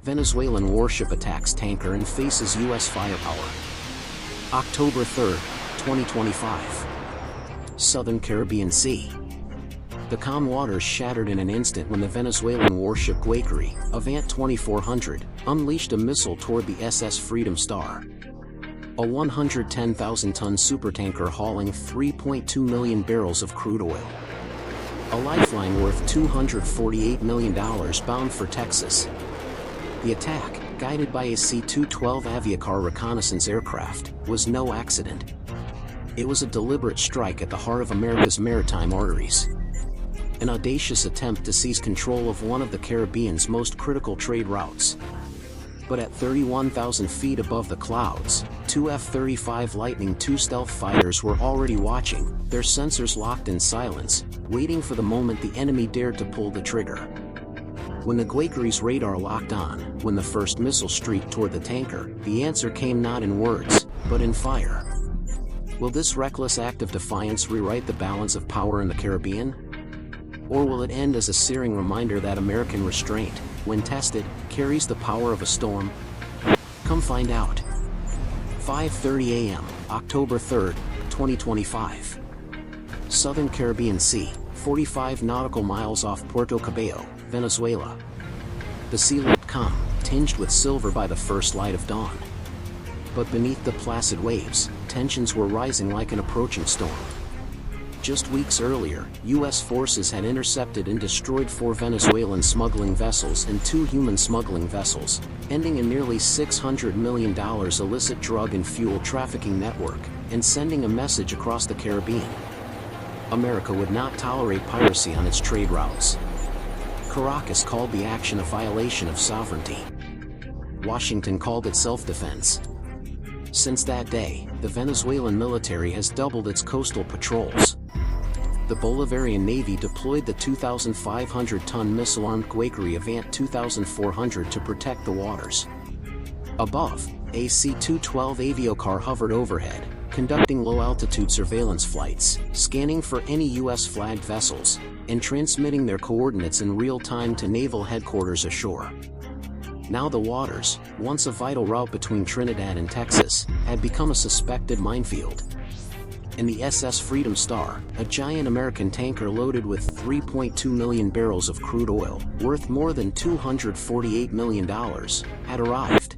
Venezuelan warship attacks tanker and faces U.S. firepower. October 3, 2025. Southern Caribbean Sea. The calm waters shattered in an instant when the Venezuelan warship Guayquerí, Avant 2400, unleashed a missile toward the SS Freedom Star. A 110,000-ton supertanker hauling 3.2 million barrels of crude oil. A lifeline worth $248 million bound for Texas. The attack, guided by a C-212 Aviacar reconnaissance aircraft, was no accident. It was a deliberate strike at the heart of America's maritime arteries. An audacious attempt to seize control of one of the Caribbean's most critical trade routes. But at 31,000 feet above the clouds, two F-35 Lightning II stealth fighters were already watching, their sensors locked in silence, waiting for the moment the enemy dared to pull the trigger. When the Guayquerí's radar locked on, when the first missile streaked toward the tanker, the answer came not in words, but in fire. Will this reckless act of defiance rewrite the balance of power in the Caribbean? Or will it end as a searing reminder that American restraint, when tested, carries the power of a storm? Come find out. 5:30 a.m., October 3, 2025. Southern Caribbean Sea, 45 nautical miles off Puerto Cabello, Venezuela. The sea looked calm, tinged with silver by the first light of dawn. But beneath the placid waves, tensions were rising like an approaching storm. Just weeks earlier, U.S. forces had intercepted and destroyed 4 Venezuelan smuggling vessels and 2 human smuggling vessels, ending a nearly $600 million illicit drug and fuel trafficking network, and sending a message across the Caribbean. America would not tolerate piracy on its trade routes. Caracas called the action a violation of sovereignty. Washington called it self-defense. Since that day, the Venezuelan military has doubled its coastal patrols. The Bolivarian Navy deployed the 2,500-ton missile-armed Guayquerí Avant 2400 to protect the waters. Above, a C-212 Aviacar hovered overhead, conducting low-altitude surveillance flights, scanning for any U.S.-flagged vessels, and transmitting their coordinates in real time to naval headquarters ashore. Now the waters, once a vital route between Trinidad and Texas, had become a suspected minefield. And the SS Freedom Star, a giant American tanker loaded with 3.2 million barrels of crude oil, worth more than $248 million, had arrived.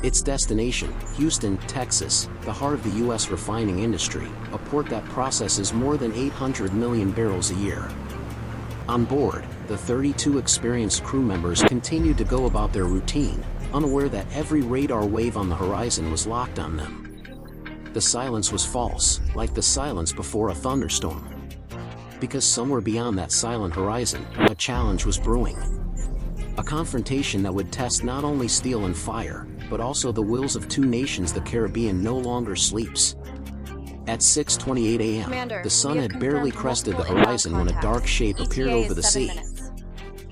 Its destination, Houston, Texas, the heart of the U.S. refining industry, a port that processes more than 800 million barrels a year. On board, the 32 experienced crew members continued to go about their routine, unaware that every radar wave on the horizon was locked on them. The silence was false, like the silence before a thunderstorm. Because somewhere beyond that silent horizon, a challenge was brewing. A confrontation that would test not only steel and fire, but also the wills of 2 nations the Caribbean no longer sleeps. At 6:28 a.m., the sun had barely crested the horizon when a dark shape appeared over the sea.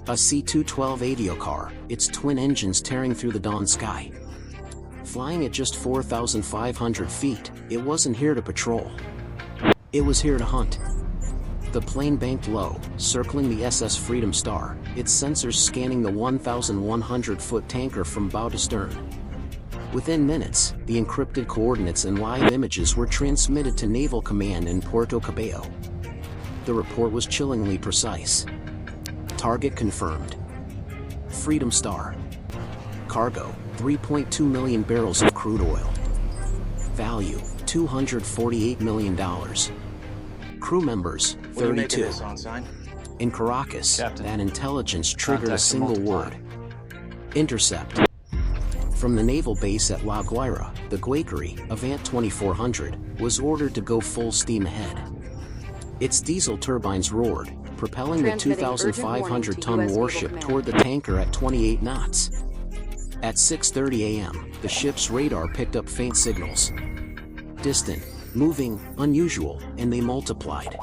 A C-212 Aviacar, its twin engines tearing through the dawn sky. Flying at just 4,500 feet, it wasn't here to patrol. It was here to hunt. The plane banked low, circling the SS Freedom Star, its sensors scanning the 1,100-foot tanker from bow to stern. Within minutes, the encrypted coordinates and live images were transmitted to Naval Command in Puerto Cabello. The report was chillingly precise. Target confirmed. Freedom Star. Cargo, 3.2 million barrels of crude oil. Value, $248 million. Crew members, 32. In Caracas, Captain. that intelligence triggered a Contacts single multiplied. word. Intercept. From the naval base at La Guaira, the Guayquerí, Avant 2400, was ordered to go full steam ahead. Its diesel turbines roared, propelling the Transmitting urgent warning to 2,500-ton US warship Naval toward the tanker at 28 knots. At 6:30 a.m., the ship's radar picked up faint signals. Distant, moving, unusual, and they multiplied.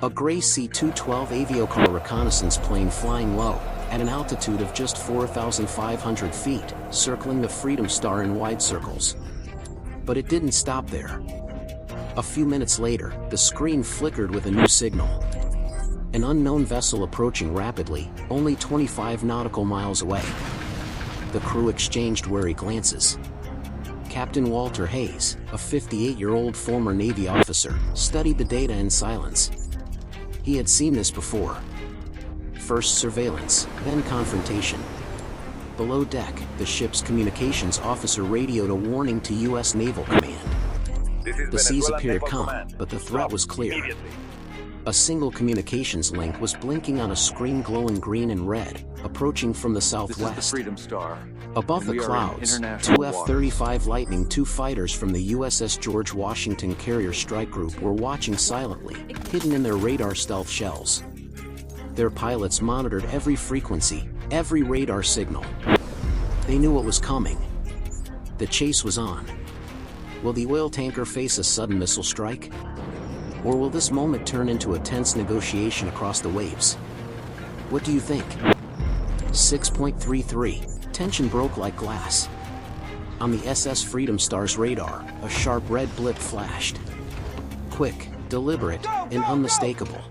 A gray C-212 Aviacar reconnaissance plane flying low, at an altitude of just 4,500 feet, circling the Freedom Star in wide circles. But it didn't stop there. A few minutes later, the screen flickered with a new signal. An unknown vessel approaching rapidly, only 25 nautical miles away. The crew exchanged wary glances. Captain Walter Hayes, a 58-year-old former Navy officer, studied the data in silence. He had seen this before. First surveillance, then confrontation. Below deck, the ship's communications officer radioed a warning to U.S. Naval Command. The seas appeared calm, but the threat was clear. A single communications link was blinking on a screen glowing green and red, approaching from the southwest. This is the Freedom Star. Above the clouds, two F-35 Lightning II fighters from the USS George Washington Carrier Strike Group were watching silently, hidden in their radar stealth shells. Their pilots monitored every frequency, every radar signal. They knew what was coming. The chase was on. Will the oil tanker face a sudden missile strike? Or will this moment turn into a tense negotiation across the waves? What do you think? 6.33. Tension broke like glass. On the SS Freedom Star's radar, a sharp red blip flashed. Quick, deliberate, and unmistakable.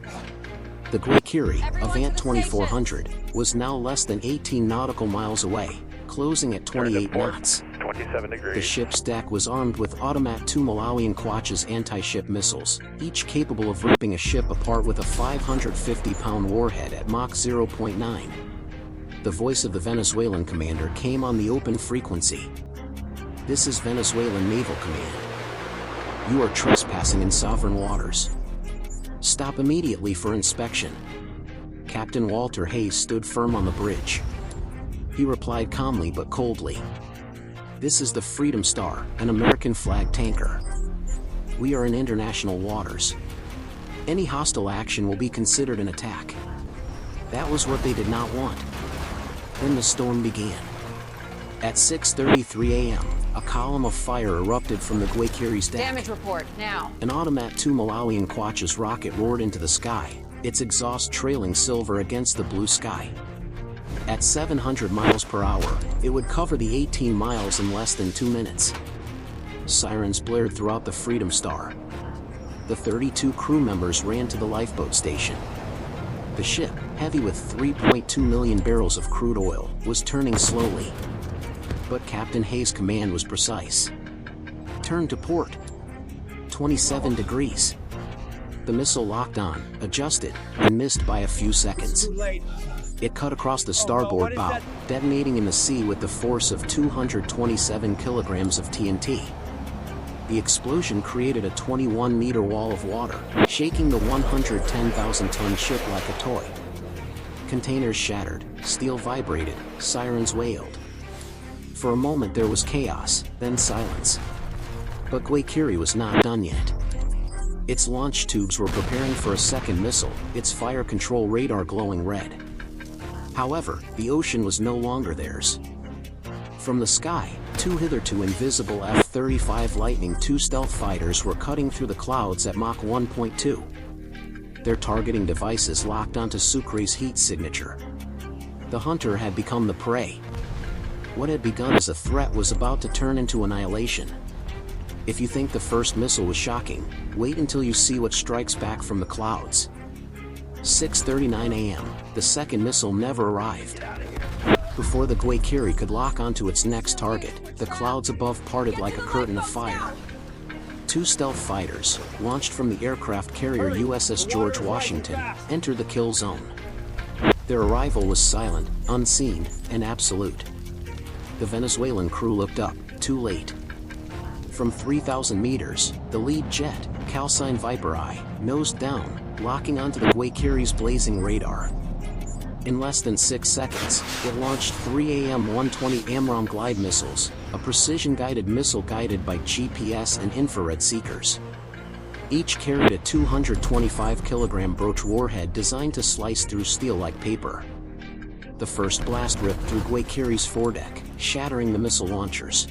The Guayquiri, Avant 2400, was now less than 18 nautical miles away, closing at 28 knots. 27 degrees. The ship's deck was armed with Automat 2 Malawian Quachas anti-ship missiles, each capable of ripping a ship apart with a 550-pound warhead at Mach 0.9. The voice of the Venezuelan commander came on the open frequency. This is Venezuelan Naval Command. You are trespassing in sovereign waters. Stop immediately for inspection. Captain Walter Hayes stood firm on the bridge. He replied calmly but coldly. This is the Freedom Star, an American flag tanker. We are in international waters. Any hostile action will be considered an attack. That was what they did not want. Then the storm began. At 6:33 a.m., a column of fire erupted from the Guayquiri's deck. Damage report, now. An Automat 2 Malawian Quachas rocket roared into the sky, its exhaust trailing silver against the blue sky. At 700 miles per hour, it would cover the 18 miles in less than 2 minutes. Sirens blared throughout the Freedom Star. The 32 crew members ran to the lifeboat station. The ship, heavy with 3.2 million barrels of crude oil, was turning slowly. But Captain Hayes' command was precise. Turn to port. 27 degrees. The missile locked on, adjusted, and missed by a few seconds. It cut across the starboard bow, detonating in the sea with the force of 227 kilograms of TNT. The explosion created a 21-meter wall of water, shaking the 110,000-ton ship like a toy. Containers shattered, steel vibrated, sirens wailed. For a moment there was chaos, then silence. But Guayquiri was not done yet. Its launch tubes were preparing for a second missile, its fire control radar glowing red. However, the ocean was no longer theirs. From the sky, two hitherto invisible F-35 Lightning II stealth fighters were cutting through the clouds at Mach 1.2. Their targeting devices locked onto Sucre's heat signature. The hunter had become the prey. What had begun as a threat was about to turn into annihilation. If you think the first missile was shocking, wait until you see what strikes back from the clouds. 6:39 a.m., the second missile never arrived. Before the Guayquiri could lock onto its next target, the clouds above parted like a curtain of fire. Two stealth fighters, launched from the aircraft carrier USS George Washington, entered the kill zone. Their arrival was silent, unseen, and absolute. The Venezuelan crew looked up, too late. From 3,000 meters, the lead jet, calcined Viper Eye, nosed down, locking onto the Guayquiri's blazing radar. In less than 6 seconds, it launched 3 AM-120 AMRAAM glide missiles, a precision-guided missile guided by GPS and infrared seekers. Each carried a 225-kilogram Broach warhead designed to slice through steel like paper. The first blast ripped through Guayquiri's foredeck, shattering the missile launchers.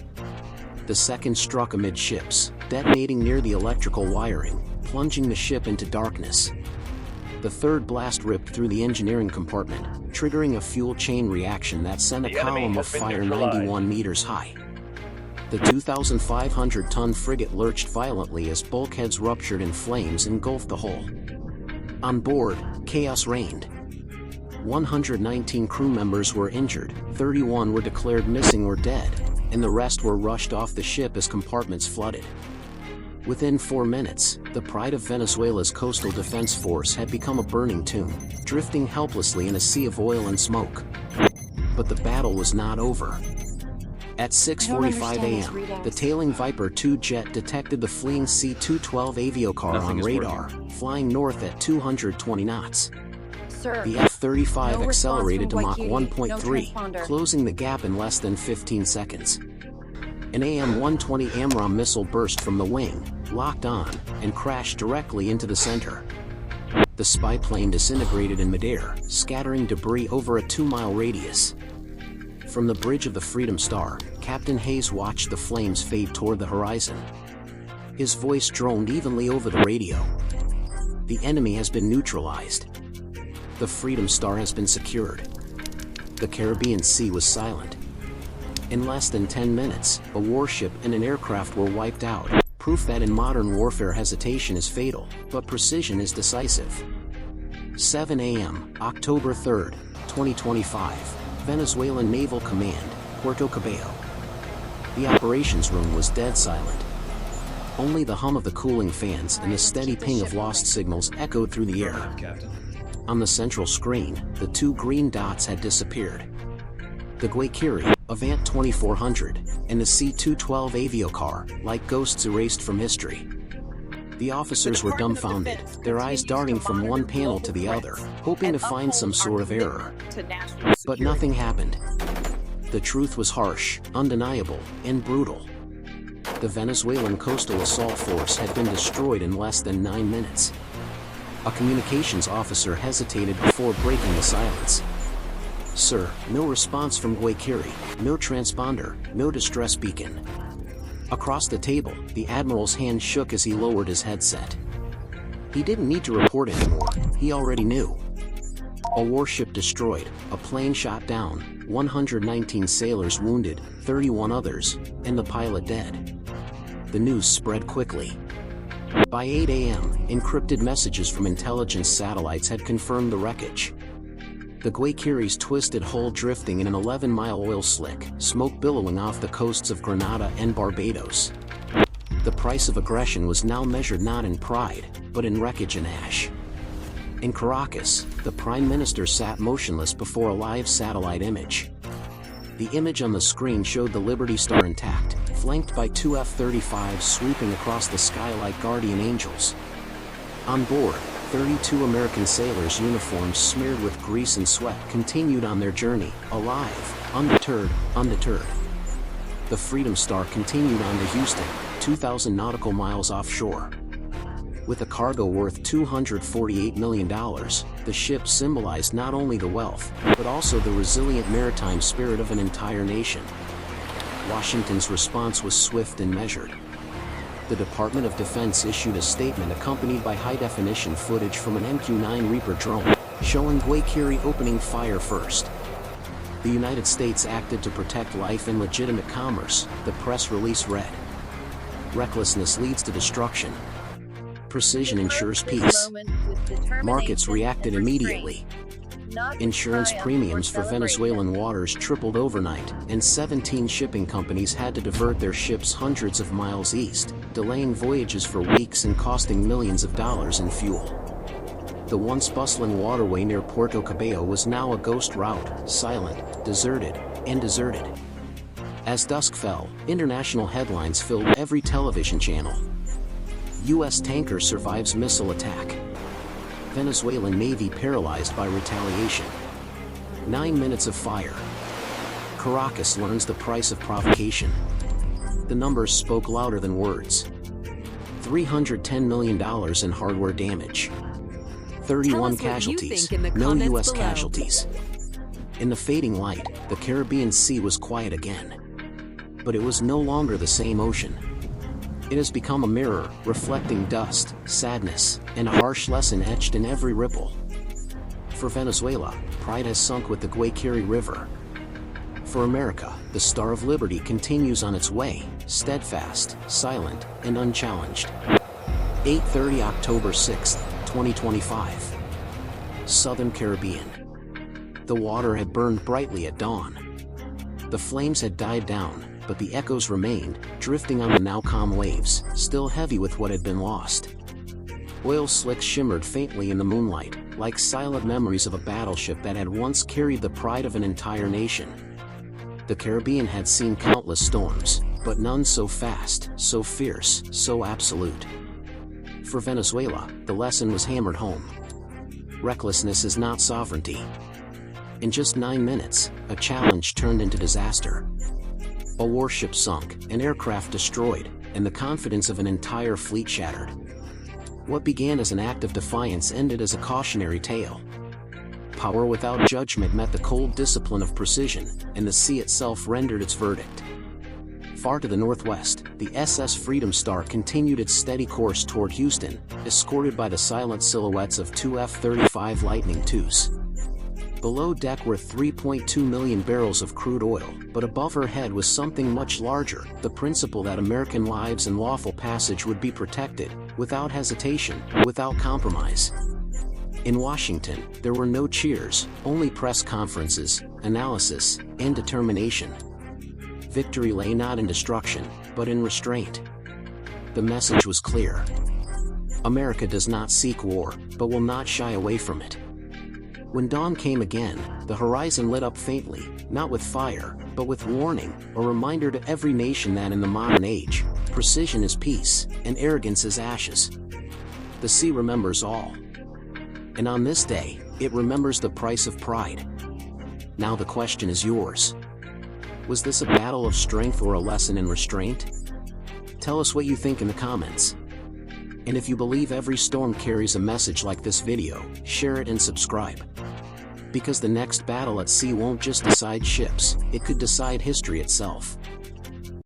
The second struck amidships, detonating near the electrical wiring, plunging the ship into darkness. The third blast ripped through the engineering compartment, triggering a fuel chain reaction that sent a column of fire 91 meters high. The 2,500-ton frigate lurched violently as bulkheads ruptured and flames engulfed the hull. On board, chaos reigned. 119 crew members were injured, 31 were declared missing or dead, and the rest were rushed off the ship as compartments flooded. Within 4 minutes, the pride of Venezuela's coastal defense force had become a burning tomb, drifting helplessly in a sea of oil and smoke. But the battle was not over. At 6:45 a.m., the tailing Viper II jet detected the fleeing C-212 aviocar on radar, flying north at 220 knots. Sir, The F-35 no accelerated to response Mach from 1.3, no transponder. closing the gap in less than 15 seconds. An AM-120 AMRAAM missile burst from the wing, locked on, and crashed directly into the center. The spy plane disintegrated in midair, scattering debris over a 2-mile radius. From the bridge of the Freedom Star, Captain Hayes watched the flames fade toward the horizon. His voice droned evenly over the radio. The enemy has been neutralized. The Freedom Star has been secured. The Caribbean Sea was silent. In less than 10 minutes, a warship and an aircraft were wiped out, proof that in modern warfare hesitation is fatal, but precision is decisive. 7 a.m., October 3, 2025, Venezuelan Naval Command, Puerto Cabello. The operations room was dead silent. Only the hum of the cooling fans and the steady ping of lost signals echoed through the air. On the central screen, the 2 green dots had disappeared. The Guayquiri, Avant 2400, and the C-212 aviocar, like ghosts erased from history. The officers were dumbfounded, their eyes darting from one panel to the other, hoping to find some sort of error. But nothing happened. The truth was harsh, undeniable, and brutal. The Venezuelan coastal assault force had been destroyed in less than 9 minutes. A communications officer hesitated before breaking the silence. "Sir, no response from Guayquiri, no transponder, no distress beacon." Across the table, the admiral's hand shook as he lowered his headset. He didn't need to report anymore, he already knew. A warship destroyed, a plane shot down, 119 sailors wounded, 31 others, and the pilot dead. The news spread quickly. By 8 a.m., encrypted messages from intelligence satellites had confirmed the wreckage. The Guayquiri's twisted hull drifting in an 11-mile oil slick, smoke billowing off the coasts of Grenada and Barbados. The price of aggression was now measured not in pride, but in wreckage and ash. In Caracas, the Prime Minister sat motionless before a live satellite image. The image on the screen showed the Liberty Star intact, flanked by 2 F-35s sweeping across the sky like guardian angels. On board, 32 American sailors' uniforms smeared with grease and sweat continued on their journey, alive, undeterred. The Freedom Star continued on to Houston, 2,000 nautical miles offshore. With a cargo worth $248 million, the ship symbolized not only the wealth, but also the resilient maritime spirit of an entire nation. Washington's response was swift and measured. The Department of Defense issued a statement accompanied by high-definition footage from an MQ-9 Reaper drone, showing Guayquiri opening fire first. The United States acted to protect life and legitimate commerce, the press release read. Recklessness leads to destruction. Precision ensures peace. Markets reacted immediately. Insurance premiums for Venezuelan waters tripled overnight, and 17 shipping companies had to divert their ships hundreds of miles east, delaying voyages for weeks and costing millions of dollars in fuel. The once bustling waterway near Puerto Cabello was now a ghost route, silent, deserted. As dusk fell, international headlines filled every television channel. U.S. tanker survives missile attack. Venezuelan Navy paralyzed by retaliation. 9 minutes of fire. Caracas learns the price of provocation. The numbers spoke louder than words. $310 million in hardware damage. 31 casualties, no U.S. casualties. In the fading light, the Caribbean Sea was quiet again. But it was no longer the same ocean. It has become a mirror, reflecting dust, sadness, and a harsh lesson etched in every ripple. For Venezuela, pride has sunk with the Guayquiri River. For America, the Star of Liberty continues on its way, steadfast, silent, and unchallenged. 8:30 October 6, 2025. Southern Caribbean. The water had burned brightly at dawn. The flames had died down, but the echoes remained, drifting on the now calm waves, still heavy with what had been lost. Oil slicks shimmered faintly in the moonlight, like silent memories of a battleship that had once carried the pride of an entire nation. The Caribbean had seen countless storms, but none so fast, so fierce, so absolute. For Venezuela, the lesson was hammered home. Recklessness is not sovereignty. In just 9 minutes, a challenge turned into disaster. A warship sunk, an aircraft destroyed, and the confidence of an entire fleet shattered. What began as an act of defiance ended as a cautionary tale. Power without judgment met the cold discipline of precision, and the sea itself rendered its verdict. Far to the northwest, the SS Freedom Star continued its steady course toward Houston, escorted by the silent silhouettes of two F-35 Lightning IIs. Below deck were 3.2 million barrels of crude oil, but above her head was something much larger, the principle that American lives and lawful passage would be protected, without hesitation, without compromise. In Washington, there were no cheers, only press conferences, analysis, and determination. Victory lay not in destruction, but in restraint. The message was clear. America does not seek war, but will not shy away from it. When dawn came again, the horizon lit up faintly, not with fire, but with warning, a reminder to every nation that in the modern age, precision is peace, and arrogance is ashes. The sea remembers all. And on this day, it remembers the price of pride. Now the question is yours. Was this a battle of strength or a lesson in restraint? Tell us what you think in the comments. And if you believe every storm carries a message like this video, share it and subscribe. Because the next battle at sea won't just decide ships, it could decide history itself.